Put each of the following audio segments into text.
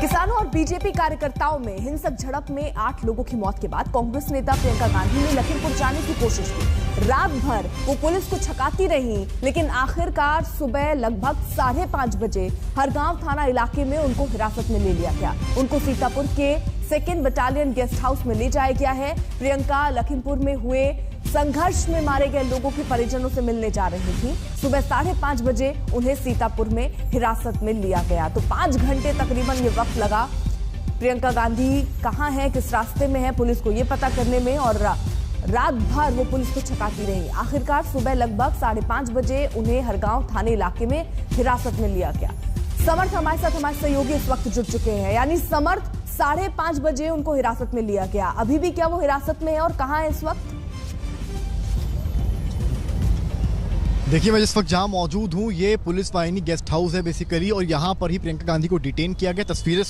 किसानों और बीजेपी कार्यकर्ताओं में हिंसक झड़प में 8 लोगों की मौत के बाद कांग्रेस नेता प्रियंका गांधी ने लखीमपुर जाने की कोशिश की। रात भर वो पुलिस को छकाती रही, लेकिन आखिरकार सुबह लगभग 5:30 बजे हरगांव थाना इलाके में उनको हिरासत में ले लिया गया। उनको सीतापुर के 2nd बटालियन गेस्ट हाउस में ले जाया गया है। प्रियंका लखीमपुर में हुए संघर्ष में मारे गए लोगों के परिजनों से मिलने जा रही थी। सुबह 5:30 बजे उन्हें सीतापुर में हिरासत में लिया गया। तो 5 घंटे तकरीबन ये वक्त लगा। प्रियंका गांधी कहां है, किस रास्ते में है, पुलिस को ये पता करने में, और रात भर वो पुलिस को छकाती रही। आखिरकार सुबह लगभग 5:30 बजे उन्हें हरगांव थाने इलाके में हिरासत में लिया गया। समर्थ हमारे साथ, हमारे सहयोगी इस वक्त जुड़ चुके हैं। यानी समर्थ, 5:30 बजे उनको हिरासत में लिया गया। अभी भी क्या वो हिरासत में है और कहां है इस वक्त? देखिए, मैं जिस वक्त जहां मौजूद हूं ये पुलिस वाहिनी गेस्ट हाउस है बेसिकली, और यहां पर ही प्रियंका गांधी को डिटेन किया गया। तस्वीरें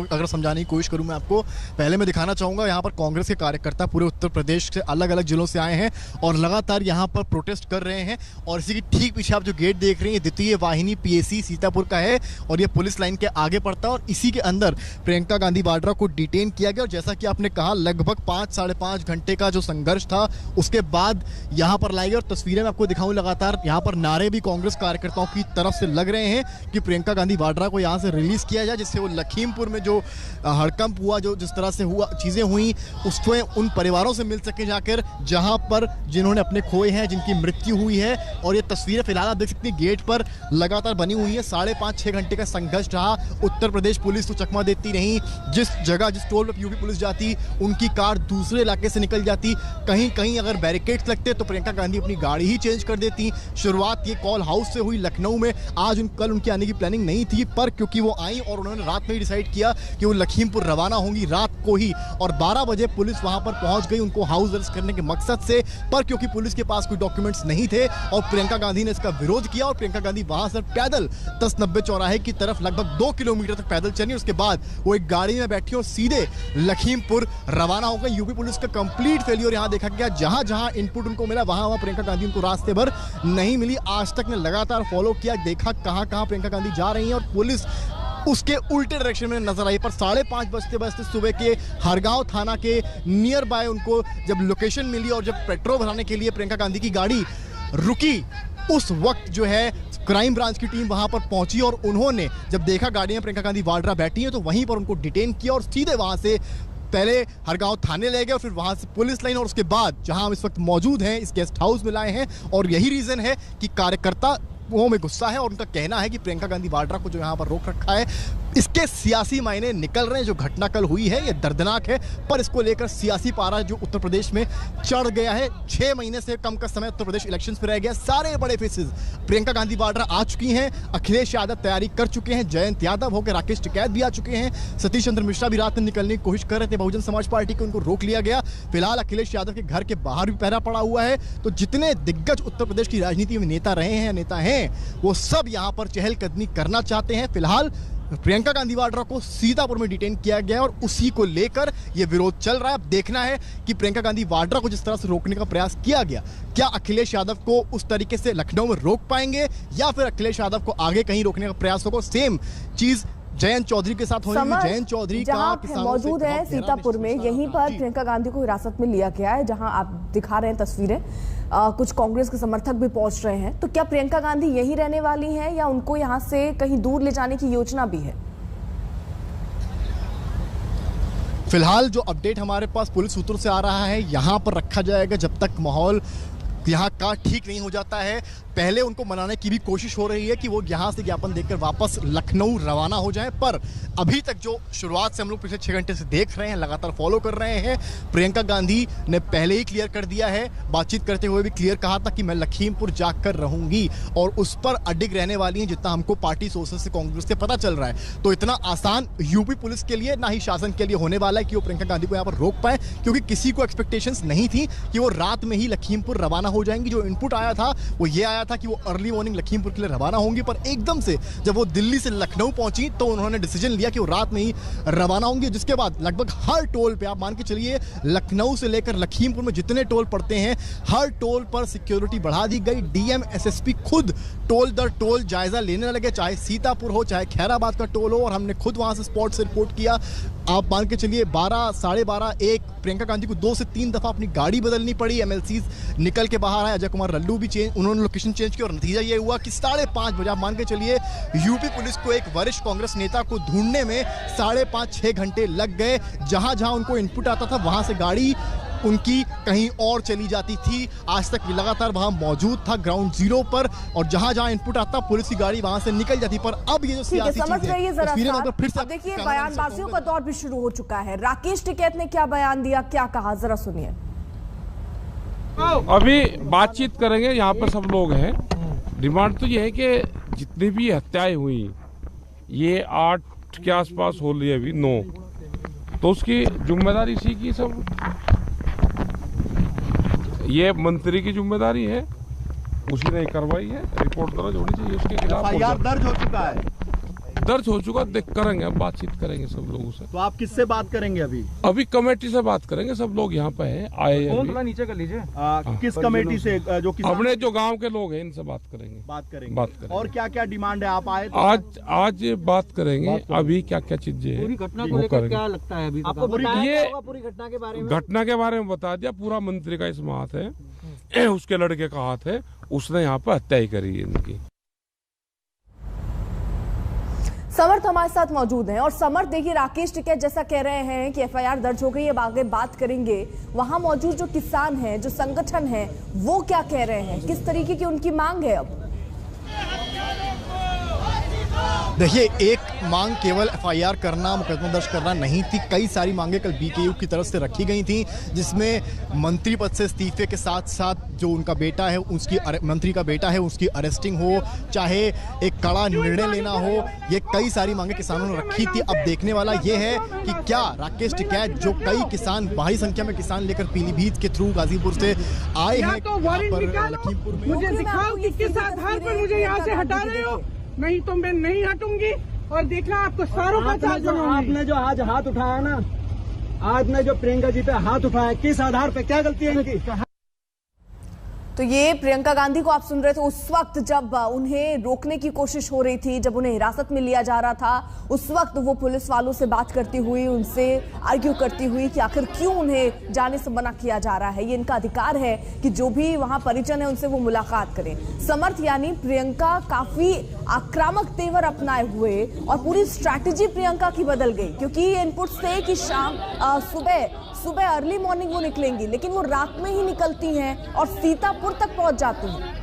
अगर समझाने की कोशिश करूं मैं आपको, पहले मैं दिखाना चाहूंगा यहां पर कांग्रेस के कार्यकर्ता पूरे उत्तर प्रदेश से अलग अलग जिलों से आए हैं और लगातार यहां पर प्रोटेस्ट कर रहे हैं। और इसी की ठीक पीछे आप जो गेट देख रहे हैं, द्वितीय वाहिनी PAC सीतापुर का है और ये पुलिस लाइन के आगे पड़ता है। और इसी के अंदर प्रियंका गांधी वाड्रा को डिटेन किया गया। और जैसा कि आपने कहा, लगभग 5-5.5 घंटे का जो संघर्ष था उसके बाद यहाँ पर लाए गए। और तस्वीरें मैं आपको दिखाऊं, लगातार यहाँ पर नारे भी कांग्रेस कार्यकर्ताओं की तरफ से लग रहे हैं कि प्रियंका गांधी वाड्रा को यहाँ से रिलीज किया जाए, जिससे वो लखीमपुर में जो हड़कंप हुआ, जो जिस तरह से हुआ चीजें हुई, उसको उन परिवारों से मिल सके जाकर जहां पर जिन्होंने अपने खोए हैं, जिनकी मृत्यु हुई है। और ये तस्वीरें फिलहाल आप देख सकते हैं गेट पर लगातार बनी हुई है। 5.5-6 घंटे का संघर्ष रहा। उत्तर प्रदेश पुलिस तो चकमा देती रही। जिस जगह, जिस टोल पर यूपी पुलिस जाती, उनकी कार दूसरे इलाके से निकल जाती। कहीं कहीं अगर बैरिकेड्स लगते तो प्रियंका गांधी अपनी गाड़ी ही चेंज कर देती। शुरुआत ये कॉल हाउस से हुई लखनऊ में। कल उनकी आने की प्लानिंग नहीं थी, पर क्योंकि वो आई और उन्होंने रात में ही डिसाइड किया कि वो लखीमपुर रवाना होंगी रात को ही, और 12 बजे पुलिस वहां पर पहुंच गई उनको हाउस अरेस्ट करने के मकसद से। पर क्योंकि पुलिस के पास कोई डॉक्यूमेंट्स नहीं थे और प्रियंका गांधी ने इसका विरोध किया, और प्रियंका गांधी वहां से पैदल 10-90 चौराहे की तरफ लगभग 2 किलोमीटर तक पैदल चली। उसके बाद वो एक गाड़ी में बैठी और सीधे लखीमपुर रवाना हो गई। यूपी पुलिस का कंप्लीट फेलियर यहां देखा गया। जहां जहां इनपुट उनको मिला वहां प्रियंका गांधी उनको रास्ते भर नहीं मिली। आज तक ने लगातार फॉलो किया, देखा कहां कहां प्रियंका गांधी जा रही हैं, और पुलिस उसके उल्टे डायरेक्शन में नजर आई। पर 5:30 बजते सुबह के हरगांव थाना के नियर बाय उनको जब लोकेशन मिली और जब पेट्रोल भराने के लिए प्रियंका गांधी की गाड़ी रुकी, उस वक्त जो है क्राइम ब्रांच की टीम वहां पर पहुंची और उन्होंने जब देखा गाड़ी में प्रियंका गांधी वाड्रा बैठी है तो वहीं पर उनको डिटेन किया और सीधे वहां से पहले हरगांव थाने ले गए और फिर वहां से पुलिस लाइन, और उसके बाद जहां हम इस वक्त मौजूद हैं इस गेस्ट हाउस में लाए हैं। और यही रीजन है कि कार्यकर्ता वो में गुस्सा है और उनका कहना है कि प्रियंका गांधी वाड्रा को जो यहाँ पर रोक रखा है, इसके सियासी मायने निकल रहे हैं। जो घटना कल हुई है ये दर्दनाक है, पर इसको लेकर सियासी पारा जो उत्तर प्रदेश में चढ़ गया है। 6 महीने से कम का समय उत्तर प्रदेश इलेक्शंस में रह गया। सारे बड़े फेसेस प्रियंका गांधी वाड्रा आ चुकी हैं। अखिलेश यादव तैयारी कर चुके हैं, जयंत यादव होकर राकेश टिकैत भी आ चुके हैं, सतीश चंद्र मिश्रा भी रात में निकलने की कोशिश कर रहे थे बहुजन समाज पार्टी के, उनको रोक लिया गया। फिलहाल अखिलेश यादव के घर के बाहर भी पहरा पड़ा हुआ है। तो जितने दिग्गज उत्तर प्रदेश की राजनीति में नेता रहे हैं, नेता हैं, वो सब यहां पर चहलकदमी करना चाहते हैं। फिलहाल प्रियंका गांधी वाड्रा को सीतापुर में डिटेन किया गया और उसी को लेकर यह विरोध चल रहा है। अब देखना है कि प्रियंका गांधी वाड्रा को जिस तरह से रोकने का प्रयास किया गया, क्या अखिलेश यादव को उस तरीके से लखनऊ में रोक पाएंगे या फिर अखिलेश यादव को आगे कहीं रोकने का प्रयास होगा। सेम चीज जयंत चौधरी के साथ होने। जयंत चौधरी का मौजूद है सीतापुर में, यहीं पर प्रियंका गांधी को हिरासत में लिया गया है, जहां आप दिखा रहे हैं तस्वीरें। कुछ कांग्रेस के समर्थक भी पहुंच रहे हैं। तो क्या प्रियंका गांधी यहीं रहने वाली हैं या उनको यहां से कहीं दूर ले जाने की योजना भी है? फिलहाल जो अपडेट हमारे पास पुलिस सूत्रों से आ रहा है, यहां पर रखा जाएगा जब तक माहौल यहाँ का ठीक नहीं हो जाता है। पहले उनको मनाने की भी कोशिश हो रही है कि वो यहाँ से ज्ञापन देकर वापस लखनऊ रवाना हो जाएं, पर अभी तक जो शुरुआत से हम लोग पिछले 6 घंटे से देख रहे हैं, लगातार फॉलो कर रहे हैं, प्रियंका गांधी ने पहले ही क्लियर कर दिया है, बातचीत करते हुए भी क्लियर कहा था कि मैं लखीमपुर जाकर रहूंगी और उस पर अडिग रहने वाली हैं, जितना हमको पार्टी सोर्सेस से कांग्रेस से पता चल रहा है। तो इतना आसान यूपी पुलिस के लिए ना ही शासन के लिए होने वाला है कि वो प्रियंका गांधी को यहाँ पर रोक पाए, क्योंकि किसी को एक्सपेक्टेशंस नहीं थी कि वो रात में ही लखीमपुर रवाना हो जाएंगी। जो इनपुट आया था वो ये आया था कि वो अर्ली मॉर्निंग लखीमपुर के लिए रवाना होंगी, पर एकदम से जब वो दिल्ली से लखनऊ पहुंची तो उन्होंने डिसीजन लिया कि वो रात में ही रवाना होंगी, जिसके बाद लगभग हर टोल पे, आप मान के चलिए लखनऊ से लेकर लखीमपुर में जितने टोल पड़ते हैं हर टोल पर सिक्योरिटी बढ़ा दी गई। डीएम एसएसपी खुद टोल दर टोल जायजा लेने लगे, चाहे सीतापुर हो चाहे खैराबाद का टोल हो, और हमने खुद वहां से स्पॉट से रिपोर्ट किया। आप मान के चलिए 12, 12:30, 1 प्रियंका गांधी को 2 से 3 दफा अपनी गाड़ी बदलनी पड़ी। एमएलसीज निकल के बाहर आए, अजय कुमार लल्लू भी उन्होंने लोकेशन चेंज की और नतीजा ये हुआ कि 5:30 बजे, आप मान के चलिए यूपी पुलिस को एक वरिष्ठ कांग्रेस नेता को ढूंढने में 5.5-6 घंटे लग गए। जहां जहां उनको इनपुट आता था वहां से गाड़ी उनकी कहीं और चली जाती थी। आज तक लगातार वहां मौजूद था ग्राउंड जीरो पर, और जहां जहां इनपुट आता पुलिस की गाड़ी वहां से निकल जाती। पर अब ये जो सियासी फिर से देखिए बयानबाजियों का दौर भी शुरू हो चुका है। राकेश टिकैत ने क्या बयान दिया, क्या कहा, जरा सुनिए। अभी बातचीत करेंगे, यहाँ पर सब लोग हैं। डिमांड तो ये है कि जितनी भी हत्याएं हुई ये 8 के आसपास हो रही है, अभी 9, तो उसकी जिम्मेदारी इसी की सब, ये मंत्री की जिम्मेदारी है, उसी ने कार्रवाई है, रिपोर्ट दर्ज होनी चाहिए उसके खिलाफ। एफआईआर दर्ज हो चुका है, दर्ज हो चुका, देख करेंगे, अब बातचीत करेंगे सब लोगों से। तो आप किससे बात करेंगे अभी? अभी कमेटी से बात करेंगे, सब लोग यहाँ पे हैं, आए हैं। थोड़ा नीचे कर लीजिए। किस कमेटी से? जो अपने जो गांव के लोग हैं इनसे बात करेंगे। और क्या क्या डिमांड है? आप आए तो आज बात करेंगे, अभी क्या क्या चीजें हैं पूरी घटना को लेकर क्या लगता है अभी आपको? ये पूरी घटना के बारे में बता दिया। पूरा मंत्री का इसमें हाथ है, उसके लड़के का हाथ है, उसने यहाँ पर हत्या ही करी है इनकी। समर्थ हमारे साथ मौजूद हैं, और समर्थ देखिए राकेश टिकैत जैसा कह रहे हैं कि एफआईआर दर्ज हो गई है, अब आगे बात करेंगे। वहां मौजूद जो किसान हैं, जो संगठन है, वो क्या कह रहे हैं, किस तरीके की उनकी मांग है? अब देखिए, एक मांग केवल एफआईआर करना, मुकदमा दर्ज करना नहीं थी। कई सारी मांगे कल बीकेयू की तरफ से रखी गई थी, जिसमें मंत्री पद से इस्तीफे के साथ साथ जो उनका बेटा है, उसकी मंत्री का बेटा है, उसकी अरेस्टिंग हो, चाहे एक कड़ा निर्णय लेना हो, ये कई सारी मांगे किसानों ने रखी थी। अब देखने वाला ये है कि क्या राकेश टिकैत, जो कई किसान, भारी संख्या में किसान लेकर पीलीभीत के थ्रू गाजीपुर से आए हैं लखीमपुर में, मुझे दिखाओ कि किस आधार पर मुझे यहाँ से हटा रहे हो, नहीं तो मैं नहीं हटूंगी। और देखना आपको सारों का आपने जो आज हाथ उठाया ना, आपने जो प्रियंका जी पे हाथ उठाया, किस आधार पे, क्या गलती है इनकी? तो ये प्रियंका गांधी को आप सुन रहे थे उस वक्त जब उन्हें रोकने की कोशिश हो रही थी, जब उन्हें हिरासत में लिया जा रहा था। उस वक्त वो पुलिस वालों से बात करती हुई, उनसे आर्ग्यू करती हुई कि आखिर क्यों उन्हें जाने से मना किया जा रहा है। ये इनका अधिकार है कि जो भी वहां परिजन है उनसे वो मुलाकात करें। समर्थ यानी प्रियंका काफी आक्रामक तेवर अपनाए हुए, और पूरी स्ट्रैटेजी प्रियंका की बदल गई, क्योंकि ये इनपुट्स थे कि सुबह अर्ली मॉर्निंग वो निकलेंगी, लेकिन वो रात में ही निकलती हैं और सीतापुर तक पहुंच जाती हैं।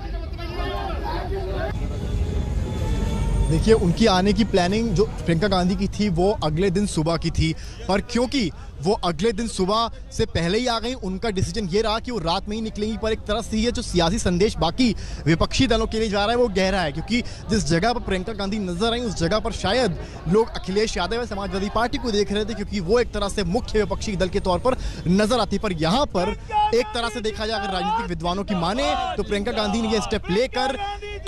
देखिए, उनकी आने की प्लानिंग जो प्रियंका गांधी की थी वो अगले दिन सुबह की थी, पर क्योंकि वो अगले दिन सुबह से पहले ही आ गई, उनका डिसीजन ये रहा कि वो रात में ही निकलेंगी। पर एक तरह से ये जो सियासी संदेश बाकी विपक्षी दलों के लिए जा रहा है वो गहरा है, क्योंकि जिस जगह पर प्रियंका गांधी नजर आई उस जगह पर शायद लोग अखिलेश यादव या समाजवादी पार्टी को देख रहे थे, क्योंकि वो एक तरह से मुख्य विपक्षी दल के तौर पर नजर आती। पर यहाँ पर एक तरह से देखा जाए, अगर राजनीतिक विद्वानों की माने, तो प्रियंका गांधी ने यह स्टेप लेकर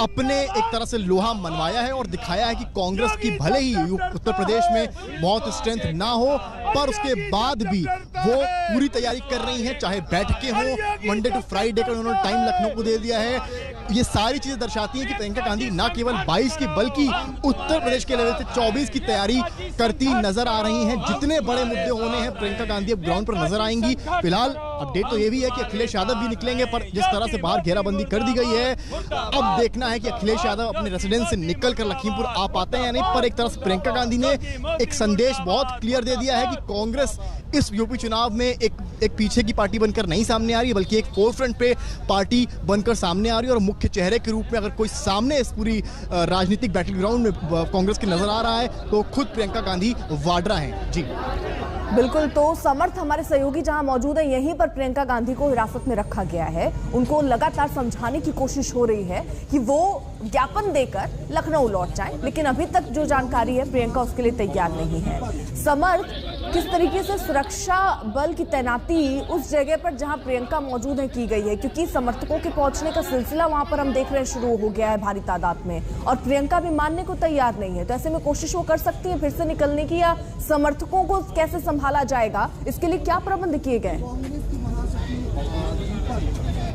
अपने एक तरह से लोहा मनवाया है और दिखाया है कि कांग्रेस की भले ही उत्तर प्रदेश में बहुत स्ट्रेंथ ना हो, पर उसके बाद भी वो पूरी तैयारी कर रही है, चाहे बैठकें हो, मंडे टू फ्राइडे का उन्होंने टाइम लखनऊ को दे दिया है। ये सारी चीजें दर्शाती हैं कि प्रियंका गांधी ना केवल 22 की बल्कि उत्तर प्रदेश के लेवल से 24 की तैयारी करती नजर आ रही हैं। जितने बड़े मुद्दे होने हैं, प्रियंका गांधी अब ग्राउंड पर नजर आएंगी। फिलहाल अपडेट तो ये भी है कि अखिलेश यादव भी निकलेंगे, पर जिस तरह से बाहर घेराबंदी कर दी गई है, अब देखना है कि अखिलेश यादव अपने रेसिडेंस से निकलकर लखीमपुर आ पाते हैं या नहीं। पर एक तरह से प्रियंका गांधी ने एक संदेश बहुत क्लियर दे दिया है कि कांग्रेस इस यूपी चुनाव में एक पीछे की पार्टी बनकर नहीं सामने आ रही है, बल्कि एक फोरफ्रंट पे पार्टी बनकर सामने आ रही है। और मुख्य चेहरे के रूप में अगर कोई सामने इस पूरी राजनीतिक बैटल ग्राउंड में कांग्रेस की नजर आ रहा है तो खुद प्रियंका गांधी वाड्रा हैं। जी बिल्कुल। तो समर्थ हमारे सहयोगी जहां मौजूद है, यहीं पर प्रियंका गांधी को हिरासत में रखा गया है। उनको लगातार समझाने की कोशिश हो रही है कि वो ज्ञापन देकर लखनऊ लौट जाएं, लेकिन अभी तक जो जानकारी है प्रियंका उसके लिए तैयार नहीं है। समर्थ, किस तरीके से सुरक्षा बल की तैनाती उस जगह पर जहां प्रियंका मौजूद है की गई है, क्योंकि समर्थकों के पहुंचने का सिलसिला वहां पर हम देख रहे हैं शुरू हो गया है भारी तादाद में, और प्रियंका भी मानने को तैयार नहीं है। तो ऐसे में कोशिश वो कर सकती है फिर से निकलने की, या समर्थकों को कैसे संभाला जाएगा, इसके लिए क्या प्रबंध किए गए?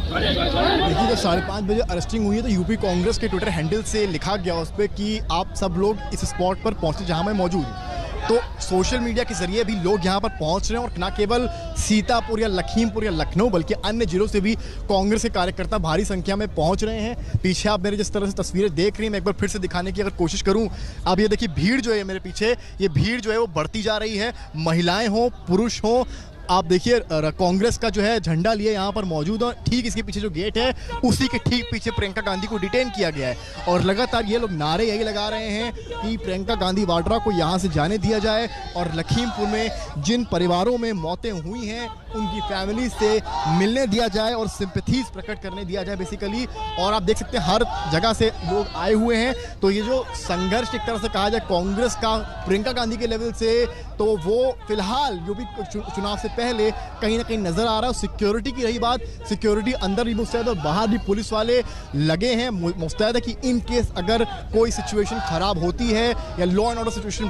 देखिए, जब 5:30 बजे अरेस्टिंग हुई है तो यूपी कांग्रेस के ट्विटर हैंडल से लिखा गया उस पर कि आप सब लोग इस स्पॉट पर पहुंचे जहां मैं मौजूद हूं। तो सोशल मीडिया के जरिए भी लोग यहां पर पहुंच रहे हैं, और न केवल सीतापुर या लखीमपुर या लखनऊ बल्कि अन्य जिलों से भी कांग्रेस के कार्यकर्ता भारी संख्या में पहुंच रहे हैं। पीछे आप मेरे जिस तरह से तस्वीरें देख रही हैं, मैं एक बार फिर से दिखाने की अगर कोशिश करूं, अब ये देखिए भीड़ जो है मेरे पीछे, ये भीड़ जो है वो बढ़ती जा रही है, महिलाएं हो पुरुष हो। आप देखिए कांग्रेस का जो है झंडा लिए यहाँ पर मौजूद है, ठीक इसके पीछे जो गेट है उसी के ठीक पीछे प्रियंका गांधी को डिटेन किया गया है, और लगातार ये लोग नारे यही लगा रहे हैं कि प्रियंका गांधी वाड्रा को यहाँ से जाने दिया जाए, और लखीमपुर में जिन परिवारों में मौतें हुई हैं उनकी फैमिली से मिलने दिया जाए और सिंपैथीज प्रकट करने दिया जाए बेसिकली। और आप देख सकते हैं हर जगह से लोग आए हुए हैं। तो ये जो संघर्ष एक तरह से कहा जाए कांग्रेस का प्रियंका गांधी के लेवल से, तो वो फिलहाल यूपी चुनाव से पहले कहीं ना कहीं नजर आ रहा है। सिक्योरिटी की रही बात, सिक्योरिटी अंदर भी मुस्तैद और बाहर भी पुलिस वाले लगे हैं मुस्तैद है कि इन केस अगर कोई सिचुएशन खराब होती है या लॉ एंड ऑर्डर सिचुएशन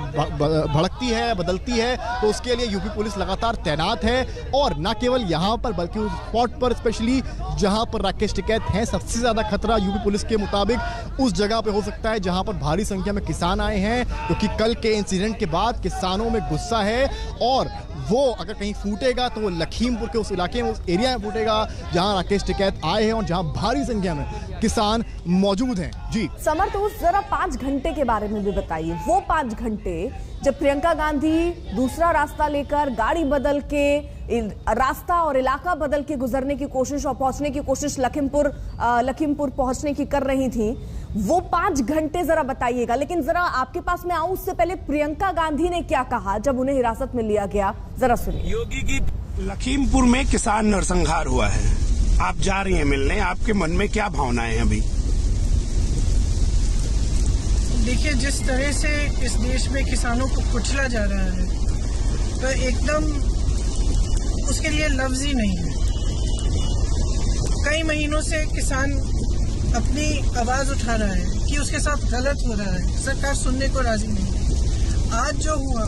भड़कती है बदलती है तो उसके लिए यूपी पुलिस लगातार तैनात है। और न केवल यहाँ पर बल्कि उस स्पॉट पर स्पेशली जहाँ पर राकेश टिकैत हैं, सबसे ज्यादा खतरा यूपी पुलिस के मुताबिक उस जगह पे हो सकता है जहाँ पर भारी संख्या में किसान आए हैं, क्योंकि कल के इंसिडेंट के बाद किसानों में गुस्सा है, और वो अगर कहीं फूटेगा तो वो लखीमपुर के उस इलाके में, उस एरिया में फूटेगा जहां राकेश टिकैत आए हैं और जहां भारी संख्या में किसान मौजूद हैं। जी समर्थ, उस जरा 5 घंटे के बारे में भी बताइए। वो 5 घंटे जब प्रियंका गांधी दूसरा रास्ता लेकर गाड़ी बदल के रास्ता और इलाका बदल के गुजरने की कोशिश और पहुंचने की कोशिश लखीमपुर पहुंचने की कर रही थी, वो 5 घंटे जरा बताइएगा। लेकिन जरा आपके पास में आऊं उससे पहले प्रियंका गांधी ने क्या कहा जब उन्हें हिरासत में लिया गया, जरा सुनिए। योगी की लखीमपुर में किसान नरसंहार हुआ है, आप जा रही हैं मिलने, आपके मन में क्या भावनाएं हैं अभी? देखिए, जिस तरह से इस देश में किसानों को कुचला जा रहा है तो एकदम उसके लिए लफ्ज ही नहीं है। कई महीनों से किसान अपनी आवाज उठा रहा है कि उसके साथ गलत हो रहा है, सरकार सुनने को राजी नहीं है। आज जो हुआ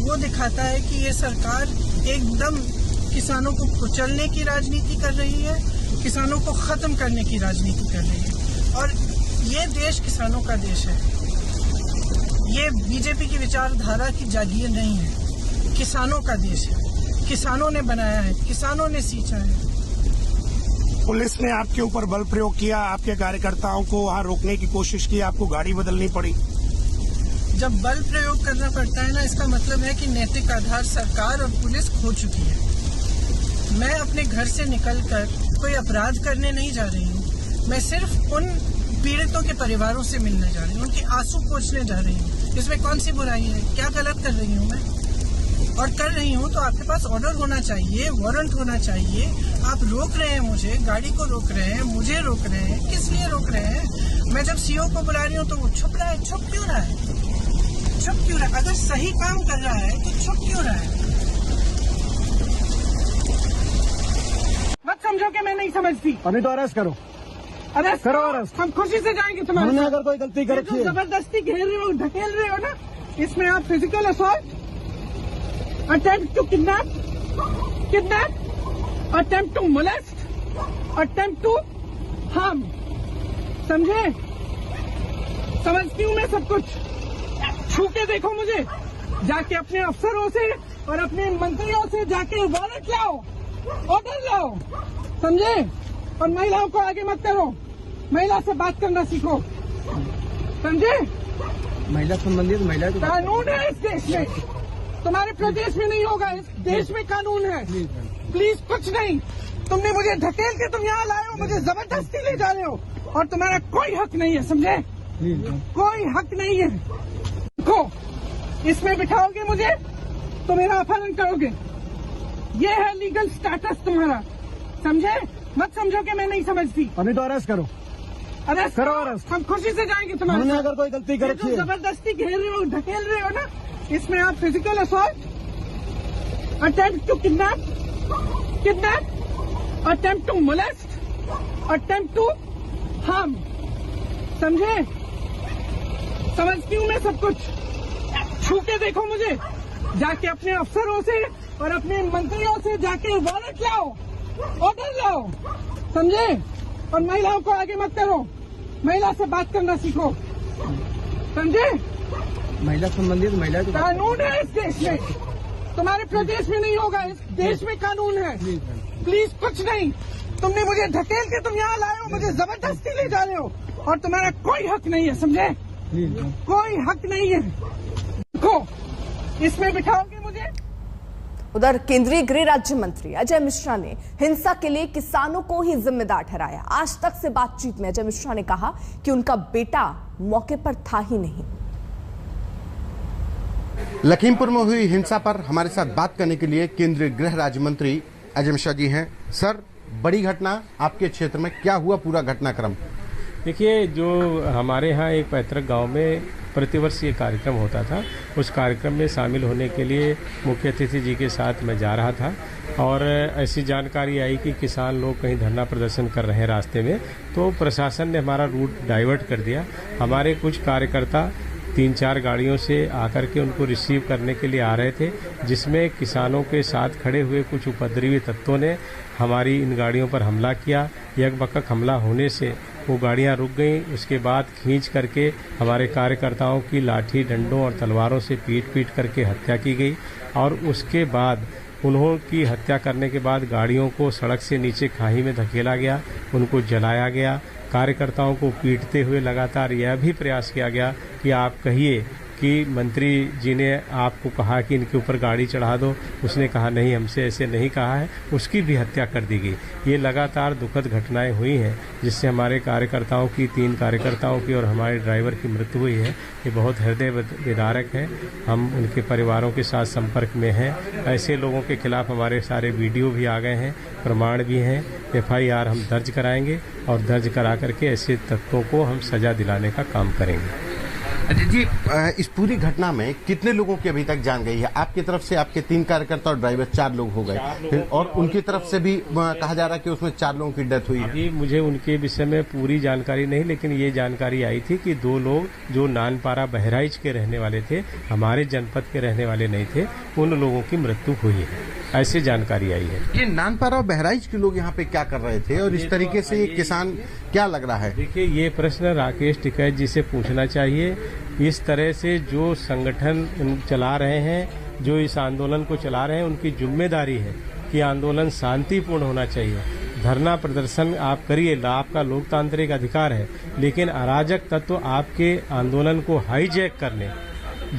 वो दिखाता है कि ये सरकार एकदम किसानों को कुचलने की राजनीति कर रही है, किसानों को खत्म करने की राजनीति कर रही है। और ये देश किसानों का देश है, ये बीजेपी की विचारधारा की जागीर नहीं है, किसानों का देश है, किसानों ने बनाया है, किसानों ने सींचा है। पुलिस ने आपके ऊपर बल प्रयोग किया, आपके कार्यकर्ताओं को वहां रोकने की कोशिश की, आपको गाड़ी बदलनी पड़ी। जब बल प्रयोग करना पड़ता है ना, इसका मतलब है कि नैतिक आधार सरकार और पुलिस खो चुकी है। मैं अपने घर से निकलकर कोई अपराध करने नहीं जा रही हूँ, मैं सिर्फ उन पीड़ितों के परिवारों से मिलने जा रही हूँ, उनके आंसू पोंछने जा रही हूँ। इसमें कौन सी बुराई है? क्या गलत कर रही हूँ मैं? और कर रही हूँ तो आपके पास ऑर्डर होना चाहिए, वारंट होना चाहिए। आप रोक रहे हैं मुझे, गाड़ी को रोक रहे हैं, मुझे रोक रहे हैं, किस लिए रोक रहे हैं? मैं जब सीओ को बुला रही हूँ तो वो छुप रहा है। छुप क्यों रहा है? छुप क्यों रहा है? अगर सही काम कर रहा है तो छुप क्यों रहा है? मत समझो कि मैं नहीं समझती। अभी तो अरेस्ट करो, अरेस्ट करो अरेस्ट। हम खुशी से जाएंगे तुम्हारे हमने साथ। अगर कोई गलती कर रखी है, जबरदस्ती घेर रहे हो, ढकेल रहे हो ना, इसमें आप physical assault, attempt to kidnap, attempt to molest, attempt to harm, समझे? समझती हूँ मैं सब कुछ। छू के देखो मुझे, जाके अपने अफसरों से और अपने मंत्रियों से जाके वारंट लाओ, ऑर्डर लाओ, समझे? और महिलाओं को आगे मत करो, महिला से बात करना सीखो, समझे? महिला संबंधित महिला कानून है इस देश में, तुम्हारे प्रदेश में नहीं होगा, इस देश में कानून है। प्लीज कुछ नहीं, तुमने मुझे ढकेल के तुम यहाँ लाए हो, मुझे जबरदस्ती ले जा रहे हो, और तुम्हारा कोई हक नहीं है, समझे? कोई हक नहीं है। देखो, इसमें बिठाओगे मुझे तो मेरा अपहरण करोगे, ये है लीगल स्टेटस तुम्हारा, समझे? मत समझो कि मैं नहीं समझती। अभी तो अरेस्ट करो, अरेस्ट करो अरेस्ट। हम खुशी से जाएंगे तुम्हारे हमने साथ। अगर कोई गलती कर रखी है, जबरदस्ती घेर रहे हो, ढकेल रहे हो ना, इसमें आप physical assault, attempt to kidnap, attempt to molest, attempt to harm. समझे? समझती हूँ मैं सब कुछ। छू के देखो मुझे, जाके अपने अफसरों से और अपने मंत्रियों से जाके वारंट लाओ, ऑर्डर लाओ, समझे? और महिलाओं को आगे मत करो, महिला से बात करना सीखो, समझे? महिला संबंधित महिला कानून है इस देश में, तुम्हारे प्रदेश में नहीं होगा, इस देश में कानून है। प्लीज कुछ नहीं, तुमने मुझे ढकेल के तुम यहाँ लाए हो, मुझे जबरदस्ती ले जा रहे हो और तुम्हारा कोई हक नहीं है, समझे? कोई हक नहीं है। देखो, इसमें बिठाओगे मुझे। उधर केंद्रीय गृह राज्य मंत्री अजय मिश्रा ने हिंसा के लिए किसानों को ही जिम्मेदार ठहराया। आज तक से बातचीत में अजय मिश्रा ने कहा कि उनका बेटा मौके पर था ही नहीं। लखीमपुर में हुई हिंसा पर हमारे साथ बात करने के लिए केंद्रीय गृह राज्य मंत्री अजय मिश्रा जी हैं। सर, बड़ी घटना आपके क्षेत्र में, क्या हुआ पूरा घटनाक्रम? देखिए, जो हमारे यहाँ एक पैतृक गांव में प्रतिवर्ष ये कार्यक्रम होता था, उस कार्यक्रम में शामिल होने के लिए मुख्य अतिथि जी के साथ मैं जा रहा था और ऐसी जानकारी आई कि किसान लोग कहीं धरना प्रदर्शन कर रहे हैं रास्ते में, तो प्रशासन ने हमारा रूट डाइवर्ट कर दिया। हमारे कुछ कार्यकर्ता 3-4 गाड़ियों से आकर के उनको रिसीव करने के लिए आ रहे थे, जिसमें किसानों के साथ खड़े हुए कुछ उपद्रवी तत्वों ने हमारी इन गाड़ियों पर हमला किया। यकबकक हमला होने से वो गाड़ियां रुक गईं। उसके बाद खींच करके हमारे कार्यकर्ताओं की लाठी, डंडों और तलवारों से पीट करके हत्या की गई और उसके बाद उन्हों की हत्या करने के बाद गाड़ियों को सड़क से नीचे खाई में धकेला गया, उनको जलाया गया। कार्यकर्ताओं को पीटते हुए लगातार यह भी प्रयास किया गया कि आप कहिए कि मंत्री जी ने आपको कहा कि इनके ऊपर गाड़ी चढ़ा दो। उसने कहा नहीं, हमसे ऐसे नहीं कहा है। उसकी भी हत्या कर दी गई। ये लगातार दुखद घटनाएं हुई हैं, जिससे हमारे कार्यकर्ताओं की, 3 कार्यकर्ताओं की और हमारे ड्राइवर की मृत्यु हुई है। ये बहुत हृदय विदारक है। हम उनके परिवारों के साथ संपर्क में हैं। ऐसे लोगों के खिलाफ हमारे सारे वीडियो भी आ गए हैं, प्रमाण भी हैं। FIR हम दर्ज कराएंगे और दर्ज करा करके ऐसे तत्वों को हम सजा दिलाने का काम करेंगे। अजय जी, इस पूरी घटना में कितने लोगों की अभी तक जान गई है? आपकी तरफ से आपके 3 कार्यकर्ता और ड्राइवर 4 लोग हो गए और उनकी तरफ से भी कहा जा रहा है कि उसमें 4 लोगों की डेथ हुई है। अभी मुझे उनके विषय में पूरी जानकारी नहीं, लेकिन ये जानकारी आई थी कि 2 लोग जो नानपारा बहराइच के रहने वाले थे, हमारे जनपद के रहने वाले नहीं थे, उन लोगों की मृत्यु हुई है, ऐसी जानकारी आई है। ये नानपारा और बहराइच के लोग यहाँ पे क्या कर रहे थे और इस तरीके से ये किसान क्या लग रहा है? देखिए, ये प्रश्न राकेश टिकैत जी से पूछना चाहिए। इस तरह से जो संगठन चला रहे हैं, जो इस आंदोलन को चला रहे हैं, उनकी जिम्मेदारी है कि आंदोलन शांतिपूर्ण होना चाहिए। धरना प्रदर्शन आप करिए, आपका लोकतांत्रिक अधिकार है, लेकिन अराजक तत्व आपके आंदोलन को हाईजैक करने,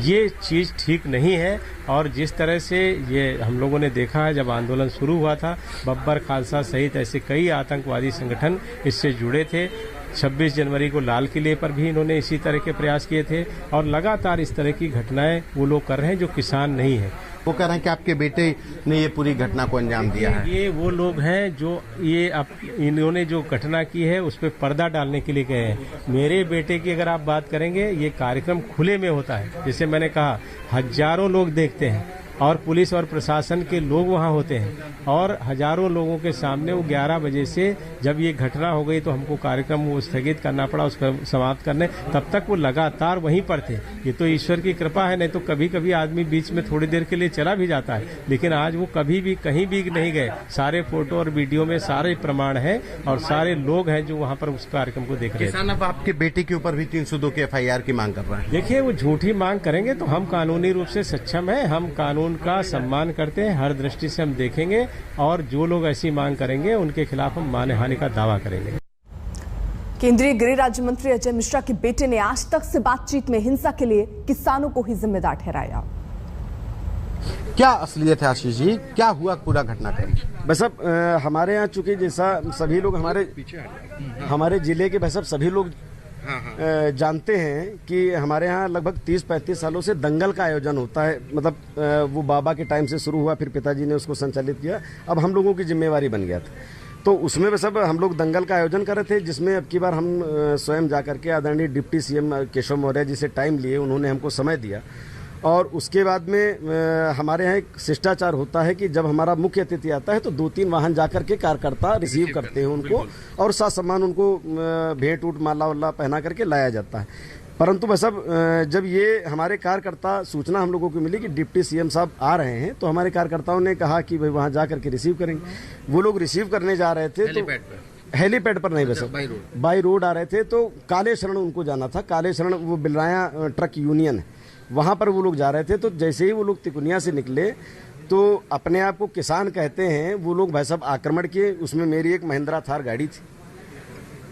ये चीज ठीक नहीं है। और जिस तरह से ये हम लोगों ने देखा है, जब आंदोलन शुरू हुआ था, बब्बर खालसा सहित ऐसे कई आतंकवादी संगठन इससे जुड़े थे। 26 जनवरी को लाल किले पर भी इन्होंने इसी तरह के प्रयास किए थे और लगातार इस तरह की घटनाएं वो लोग कर रहे हैं जो किसान नहीं है। वो कह रहे हैं कि आपके बेटे ने ये पूरी घटना को अंजाम दिया है। ये वो लोग हैं जो ये इन्होंने जो घटना की है उस पर पर्दा डालने के लिए गए हैं। मेरे बेटे की अगर आप बात करेंगे, ये कार्यक्रम खुले में होता है, जैसे मैंने कहा, हजारों लोग देखते हैं और पुलिस और प्रशासन के लोग वहां होते हैं और हजारों लोगों के सामने वो 11 बजे से जब ये घटना हो गई तो हमको कार्यक्रम वो स्थगित करना पड़ा, उसको समाप्त करने। तब तक वो लगातार वहीं पर थे। ये तो ईश्वर की कृपा है, नहीं तो कभी कभी आदमी बीच में थोड़ी देर के लिए चला भी जाता है, लेकिन आज वो कभी भी कहीं भी नहीं गए। सारे फोटो और वीडियो में सारे प्रमाण है और सारे लोग हैं जो वहाँ पर उस कार्यक्रम को देख रहे हैं। किसान अब आपके बेटे के ऊपर भी 302 के FIR की मांग कर रहा है। देखिए, वो झूठी मांग करेंगे तो हम कानूनी रूप से सक्षम है, हम कानून का सम्मान करते हैं, हर दृष्टि से हम देखेंगे और जो लोग ऐसी मांग करेंगे उनके खिलाफ हम मानहानि का दावा करेंगे। केंद्रीय गृह राज्य मंत्री अजय मिश्रा के बेटे ने आज तक से बातचीत में हिंसा के लिए किसानों को ही जिम्मेदार ठहराया। क्या असलियत है आशीष जी, क्या हुआ पूरा घटनाक्रम? बस अब हमारे यहाँ चूंकि जैसा सभी लोग हमारे जिले के बस अब सभी लोग जानते हैं कि हमारे यहाँ लगभग 30-35 सालों से दंगल का आयोजन होता है। मतलब वो बाबा के टाइम से शुरू हुआ, फिर पिताजी ने उसको संचालित किया, अब हम लोगों की जिम्मेवारी बन गया था। तो उसमें बस अब हम लोग दंगल का आयोजन कर रहे थे, जिसमें अब की बार हम स्वयं जाकर के आदरणीय डिप्टी CM केशव मौर्य जी से टाइम लिए, उन्होंने हमको समय दिया और उसके बाद में हमारे यहाँ एक शिष्टाचार होता है कि जब हमारा मुख्य अतिथि आता है तो 2-3 वाहन जाकर के कार्यकर्ता रिसीव करते हैं उनको और साथ सम्मान उनको भेंट उठ माला वाला पहना करके लाया जाता है। परंतु भाई साहब जब ये हमारे कार्यकर्ता सूचना हम लोगों को मिली कि डिप्टी सीएम साहब आ रहे हैं तो हमारे कार्यकर्ताओं ने कहा कि भाई वहाँ जा करके रिसीव करेंगे। वो लोग रिसीव करने जा रहे थे तो हेलीपैड पर नहीं, बस बाई रोड आ रहे थे तो काले शरण उनको जाना था। काले शरण वो बिलराया ट्रक यूनियन है, वहाँ पर वो लोग जा रहे थे। तो जैसे ही वो लोग तिकुनिया से निकले तो अपने आप को किसान कहते हैं वो लोग भाई साहब आक्रमण किए। उसमें मेरी एक महिंद्रा थार गाड़ी थी,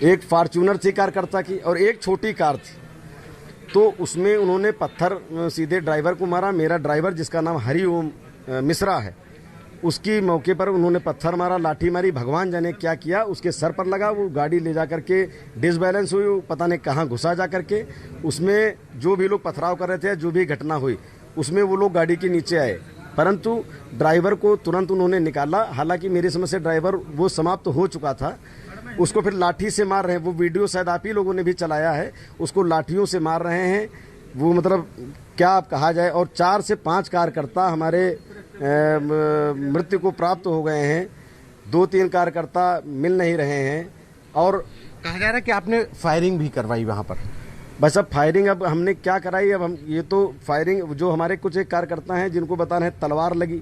एक फॉर्च्यूनर थी कार्यकर्ता की और एक छोटी कार थी। तो उसमें उन्होंने पत्थर सीधे ड्राइवर को मारा। मेरा ड्राइवर जिसका नाम हरिओम मिश्रा है उसकी मौके पर उन्होंने पत्थर मारा, लाठी मारी, भगवान जाने क्या किया, उसके सर पर लगा। वो गाड़ी ले जा करके डिसबैलेंस हुई, पता नहीं कहाँ घुसा जा करके। उसमें जो भी लोग पथराव कर रहे थे, जो भी घटना हुई उसमें वो लोग गाड़ी के नीचे आए, परंतु ड्राइवर को तुरंत उन्होंने निकाला। हालांकि मेरी समझ से ड्राइवर वो समाप्त हो चुका था, उसको फिर लाठी से मार रहे हैं। वो वीडियो शायद आप ही लोगों ने भी चलाया है, उसको लाठियों से मार रहे हैं। वो मतलब क्या कहा जाए। और 4 से 5 कार्यकर्ता हमारे मृत्यु को प्राप्त हो गए हैं, 2-3 कार्यकर्ता मिल नहीं रहे हैं। और कहा जा रहा है कि आपने फायरिंग भी करवाई वहां पर। बस अब फायरिंग अब हमने क्या कराई, अब हम ये तो फायरिंग जो हमारे कुछ एक कार्यकर्ता हैं जिनको बताना है तलवार लगी,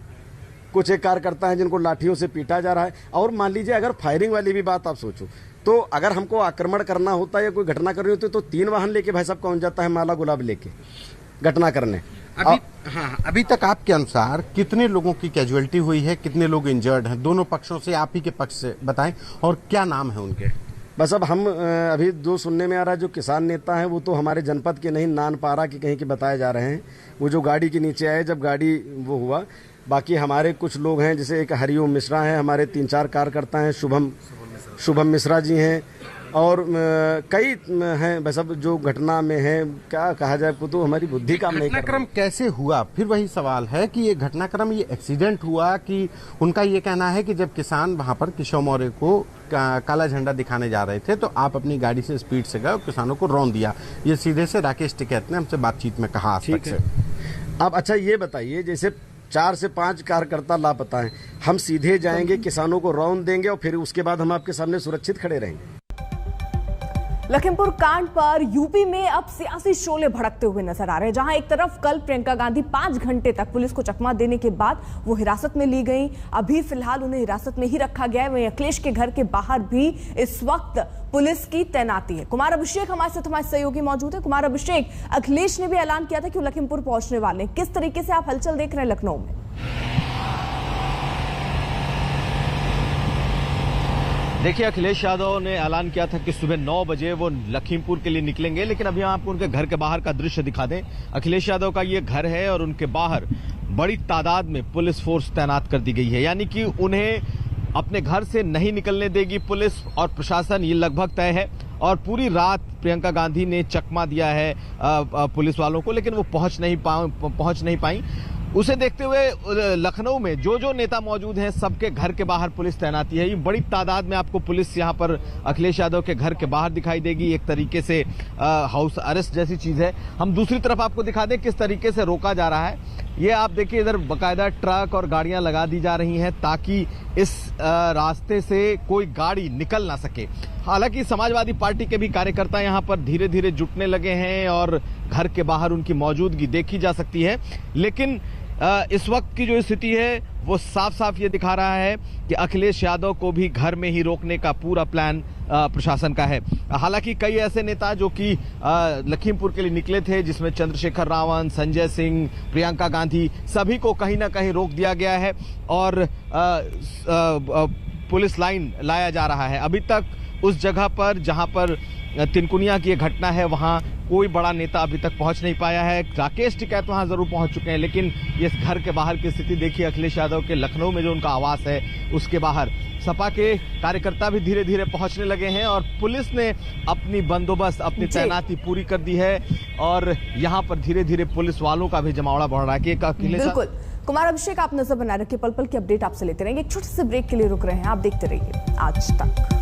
कुछ एक कार्यकर्ता हैं जिनको लाठियों से पीटा जा रहा है। और मान लीजिए अगर फायरिंग वाली भी बात आप सोचो तो अगर हमको आक्रमण करना होता है या कोई घटना करनी होती तो 3 वाहन लेके भाई साहब कौन जाता है माला गुलाब लेके घटना करने। अभी तक आपके अनुसार कितने लोगों की कैजुअलिटी हुई है, कितने लोग इंजर्ड हैं? दोनों पक्षों से, आप ही के पक्ष से बताएं, और क्या नाम है उनके? बस अब हम अभी जो सुनने में आ रहा है जो किसान नेता है वो तो हमारे जनपद के नहीं, नानपारा के कहीं के बताए जा रहे हैं। वो जो गाड़ी के नीचे आए जब गाड़ी वो हुआ। बाकी हमारे कुछ लोग हैं, जैसे एक हरिओम मिश्रा हैं, हमारे 3-4 कार्यकर्ता हैं, शुभम मिश्रा जी हैं और कई हैं। बस अब जो घटना में है क्या कहा जाए, तो हमारी बुद्धि काम नहीं कर रही। घटनाक्रम कैसे हुआ? फिर वही सवाल है कि ये घटनाक्रम, ये एक्सीडेंट हुआ कि उनका ये कहना है कि जब किसान वहां पर केशव मौर्य को काला झंडा दिखाने जा रहे थे तो आप अपनी गाड़ी से स्पीड से गए और किसानों को रौंद दिया। ये सीधे से राकेश टिकैत ने हमसे बातचीत में कहा आज तक से। अब अच्छा ये बताइए, जैसे 4 से 5 कार्यकर्ता लापता हैं, हम सीधे जाएंगे किसानों को रौंद देंगे और फिर उसके बाद हम आपके सामने सुरक्षित खड़े रहेंगे? लखीमपुर कांड पर यूपी में अब सियासी शोले भड़कते हुए नजर आ रहे हैं, जहां एक तरफ कल प्रियंका गांधी 5 घंटे तक पुलिस को चकमा देने के बाद वो हिरासत में ली गई। अभी फिलहाल उन्हें हिरासत में ही रखा गया है। वहीं अखिलेश के घर के बाहर भी इस वक्त पुलिस की तैनाती है। कुमार अभिषेक हमारे साथ, हमारे सहयोगी मौजूद है। कुमार अभिषेक, अखिलेश ने भी ऐलान किया था कि वो लखीमपुर पहुंचने वाले हैं, किस तरीके से आप हलचल देख रहे हैं लखनऊ में? देखिए, अखिलेश यादव ने ऐलान किया था कि सुबह 9 बजे वो लखीमपुर के लिए निकलेंगे, लेकिन अभी हम आपको उनके घर के बाहर का दृश्य दिखा दें। अखिलेश यादव का ये घर है और उनके बाहर बड़ी तादाद में पुलिस फोर्स तैनात कर दी गई है, यानी कि उन्हें अपने घर से नहीं निकलने देगी पुलिस और प्रशासन, ये लगभग तय है। और पूरी रात प्रियंका गांधी ने चकमा दिया है पुलिस वालों को, लेकिन वो पहुंच नहीं पाई। उसे देखते हुए लखनऊ में जो नेता मौजूद हैं सबके घर के बाहर पुलिस तैनाती है। ये बड़ी तादाद में आपको पुलिस यहाँ पर अखिलेश यादव के घर के बाहर दिखाई देगी। एक तरीके से हाउस अरेस्ट जैसी चीज है। हम दूसरी तरफ आपको दिखा दें किस तरीके से रोका जा रहा है। ये आप देखिए, इधर बाकायदा ट्रक और गाड़ियां लगा दी जा रही हैं ताकि इस रास्ते से कोई गाड़ी निकल ना सके। हालांकि समाजवादी पार्टी के भी कार्यकर्ता यहां पर धीरे धीरे जुटने लगे हैं और घर के बाहर उनकी मौजूदगी देखी जा सकती है, लेकिन इस वक्त की जो स्थिति है वो साफ साफ ये दिखा रहा है कि अखिलेश यादव को भी घर में ही रोकने का पूरा प्लान प्रशासन का है। हालांकि कई ऐसे नेता जो कि लखीमपुर के लिए निकले थे, जिसमें चंद्रशेखर रावण, संजय सिंह, प्रियंका गांधी, सभी को कहीं ना कहीं रोक दिया गया है और पुलिस लाइन लाया जा रहा है। अभी तक उस जगह पर जहां पर तिनकुनिया की घटना है वहां कोई बड़ा नेता अभी तक पहुंच नहीं पाया है। राकेश टिकैत वहां जरूर पहुंच चुके हैं, लेकिन ये घर के बाहर की स्थिति देखिए। अखिलेश यादव के लखनऊ में जो उनका आवास है उसके बाहर सपा के कार्यकर्ता भी धीरे धीरे पहुंचने लगे हैं और पुलिस ने अपनी बंदोबस्त, अपनी तैनाती पूरी कर दी है और यहाँ पर धीरे धीरे पुलिस वालों का भी जमावड़ा बढ़ रहा है। बिल्कुल कुमार अभिषेक, आप नजर बनाए रखिए, पल पल की अपडेट आपसे लेते रहेंगे। एक छोटे से ब्रेक के लिए रुक रहे हैं, आप देखते रहिए आज तक।